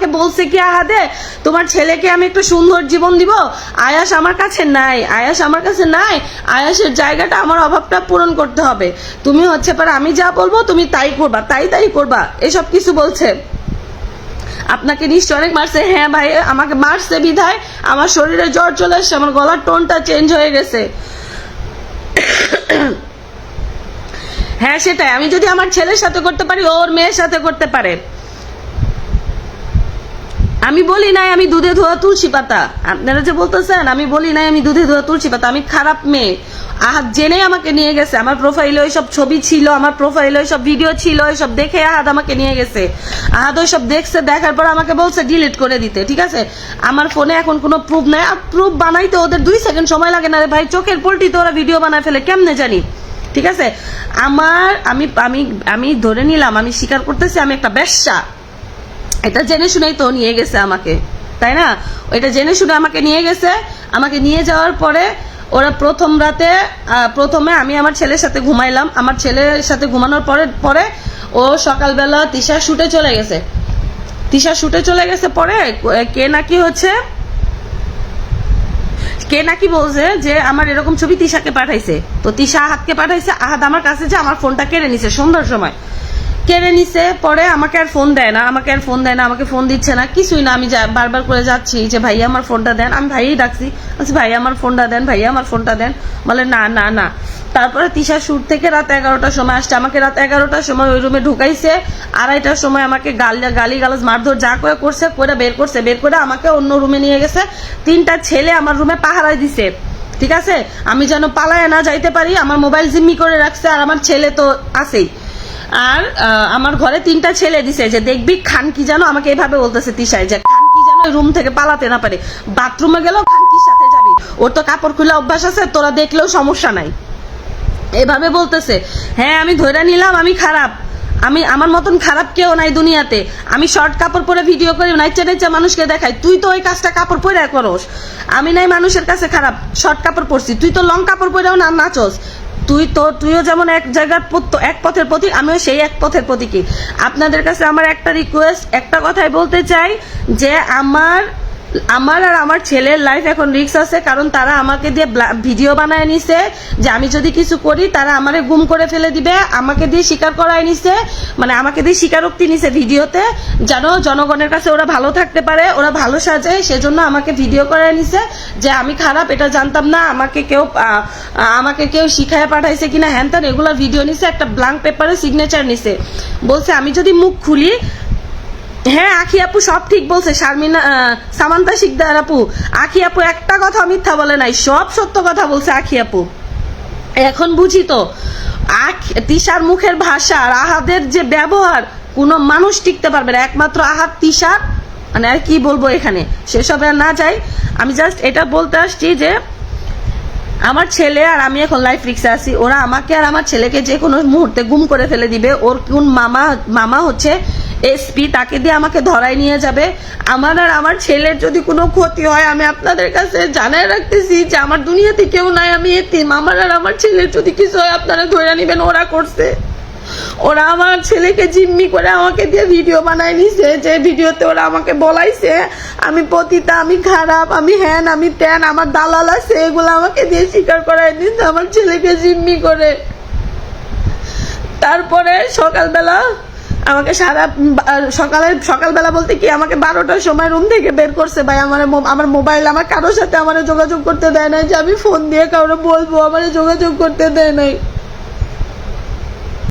আমাকে বলছে কি আহাদে তোমার ছেলেকে আমি একটা সুন্দর জীবন দিব, আয়াস আমার কাছে নাই, আয়াস আমার কাছে নাই, আয়াসের জায়গাটা আমার অভাবটা পূরণ করতে হবে, তুমি হচ্ছে পরে আমি যা বলবো তুমি তাই করবা, তাই করবা, এসব কিছু বলছে। আপনাকে নিশ্চয় অনেক মারছে। হ্যাঁ ভাই, আমাকে মারছে বিধায় আমার শরীরে জ্বর চলে আসছে, আমার গলার টোনটা চেঞ্জ হয়ে গেছে। হ্যাঁ সেটাই, আমি যদি আমার ছেলের সাথে করতে পারি ওর মেয়ের সাথে করতে পারে। আমি বলি নাই আমি দুধে ধোয়া তুলসী পাতা, আপনারা যে বলতেছেন আমি বলি নাই আমি দুধে ধোয়া তুলসী পাতা, আমি খারাপ মেয়ে। আহাদ জেনে আমাকে নিয়ে গেছে, আমার প্রোফাইলে ওইসব ছবি ছিল, আমার প্রোফাইলে ওইসব ভিডিও ছিল, ওইসব দেখে আহাদ আমাকে নিয়ে গেছে। আহাদ ওইসব দেখছে, দেখার পর আমাকে বলছে ডিলিট করে দিতে। ঠিক আছে, আমার ফোনে এখন কোনো প্রুফ নাই, আর প্রুফ বানাইতে ওদের 2 সেকেন্ড সময় লাগে না রে ভাই, চোখের পল্টিতে ওরা ভিডিও বানায় ফেলে, কেমনে জানি। ঠিক আছে, আমি ধরে নিলাম, আমি স্বীকার করতেছি আমি একটা বেশ্যা, এটা জেনে শুনেই তো নিয়ে গেছে আমাকে, তাই না? এটা জেনে শুনে আমাকে নিয়ে গেছে। আমাকে নিয়ে যাওয়ার পরে ওরা প্রথম রাতে প্রথমে আমি আমার ছেলের সাথে ঘুমাইলাম, আমার ছেলের সাথে ঘুমানোর পরে ও সকালবেলা তিশার শুটে চলে গেছে, তিশার শুটে চলে গেছে। পরে কে নাকি বলছে যে আমার এরকম ছবি তিশাকে পাঠাইছে, তো তিশা আহাদকে পাঠাইছে, আহাদ আমার কাছে যে আমার ফোনটা কেড়ে নিছে, সন্ধ্যার সময় কেড়ে নিছে। পরে আমাকে আর ফোন দেয় না, আমাকে ফোন দিচ্ছে না, কিছুই না। আমি বারবার করে যাচ্ছি যে ভাইয়া আমার ফোনটা দেন, আমি ভাইয়াই ডাকছি, আচ্ছা ভাইয়া আমার ফোনটা দেন, ভাইয়া আমার ফোনটা দেন, বলে না না না। তারপরে তিশা শুট থেকে রাত 11টার সময় আসছে, আমাকে রাত 11টার সময় ওই রুমে ঢুকাইছে, 2:30টার সময় আমাকে গালি গালাজ মারধর যা করছে করে বের করে আমাকে অন্য রুমে নিয়ে গেছে। 3টা ছেলে আমার রুমে পাহারায় দিছে, ঠিক আছে, আমি যেন পালায় না যাইতে পারি, আমার মোবাইল জিম্মি করে রাখছে, আর আমার ছেলে তো আছেই। আর আমার ঘরে 3টা ছেলে দিছে যে দেখবি খানকি যেন, আমাকে এইভাবে বলতেছে তিশায় যে খানকি যেন রুম থেকে পালাতে না পারে, বাথরুমে গেলেও খানকির সাথে যাবি, ওর তো কাপড় খুলে অভ্যাস আছে, তোরা দেখলেও সমস্যা নাই, এভাবে বলতেছে। হ্যাঁ আমি ধরে নিলাম আমি খারাপ, আমার মতন খারাপ কেউ নাই দুনিয়াতে। আমি শর্ট কাপড় পরে ভিডিও করি, নাইচা মানুষকে দেখাই, তুই তো ওই কাজটা কাপড় পরে করস। আমি নাই মানুষের কাছে খারাপ, শর্ট কাপড় পরছি, তুই তো লং কাপড় পরেও না নাচস। তুইও যেমন এক জায়গার এক পথের প্রতীক, আমিও সেই এক পথের প্রতীকী। আপনাদের কাছে আমার একটা রিকোয়েস্ট, একটা কথাই বলতে চাই যে আমার আর আমার ছেলের লাইফ এখন রিস্ক আছে, কারণ তারা আমাকে দিয়ে ভিডিও বানায় নিছে যে আমি যদি কিছু করি তারা আমারে গুম করে ফেলে দিবে, আমাকে দিয়ে স্বীকার করায় নিছে, মানে আমাকে দিয়ে স্বীকারোক্তি নিছে ভিডিওতে, যেন জনগণের কাছে ওরা ভালো থাকতে পারে, ওরা ভালো সাজে, সেজন্য আমাকে ভিডিও করায় নিছে যে আমি খারাপ, এটা জানতাম না, আমাকে কেউ শিখায় পাঠাইছে কিনা হ্যান ত্যান, এগুলোর ভিডিও নিছে, একটা ব্ল্যাঙ্ক পেপারে সিগনেচার নিছে, বলছে আমি যদি মুখ খুলি। হ্যাঁ আখি আপু সব ঠিক বলছে, সামান্তা শিকদার আপু, আখি আপু একটা কথা মিথ্যা বলে নাই, সব সত্য কথা বলছে আখি আপু। এখন বুঝি তো তিশার মুখের ভাষা আর আহাদের যে ব্যবহার, কোনো মানুষ টিকতে পারবে না, একমাত্র আহাদ তিশার, মানে আর কি বলবো এখানে, সেসবে না যাই। আমি জাস্ট এটা বলতে আসছি যে আমার ছেলে আর আমি এখন লাইফ রিস্কে আছি, ওরা আমাকে আর আমার ছেলেকে যে কোনো মুহূর্তে গুম করে ফেলে দিবে, ওর কোন মামা হচ্ছে এসপি, তাকে দিয়ে আমাকে ধরায় নিয়ে যাবে। আমার আর আমার ছেলের যদি কোনো ক্ষতি হয়, আমি আপনাদের কাছে জানাই রাখতেছি যে আমার দুনিয়াতে কেউ নাই, আমি এতিম, আমার আর আমার ছেলের যদি কিছু হয় আপনারা ধরে নিবেন ওরা করছে। ওরা আমার ছেলেকে জিম্মি করে আমাকে দিয়ে ভিডিও বানায় নিছে, যে ভিডিওতে ওরা আমাকে বলাইছে আমি পতিতা, আমি খারাপ, আমি হ্যান, আমি ত্যান, আমার দালাল আছে, এগুলো আমাকে দিয়ে স্বীকার করায় নিছে আমার ছেলেকে জিম্মি করে। তারপরে সকালবেলা আমাকে সকালবেলা বলতে কি আমাকে 12টার সময় রুম থেকে বের করছে ভাই। আমার মোবাইল, আমার কারোর সাথে আমার যোগাযোগ করতে দেয় নাই, যে আমি ফোন দিয়ে কারো বলবো, আমার যোগাযোগ করতে দেয় নাই।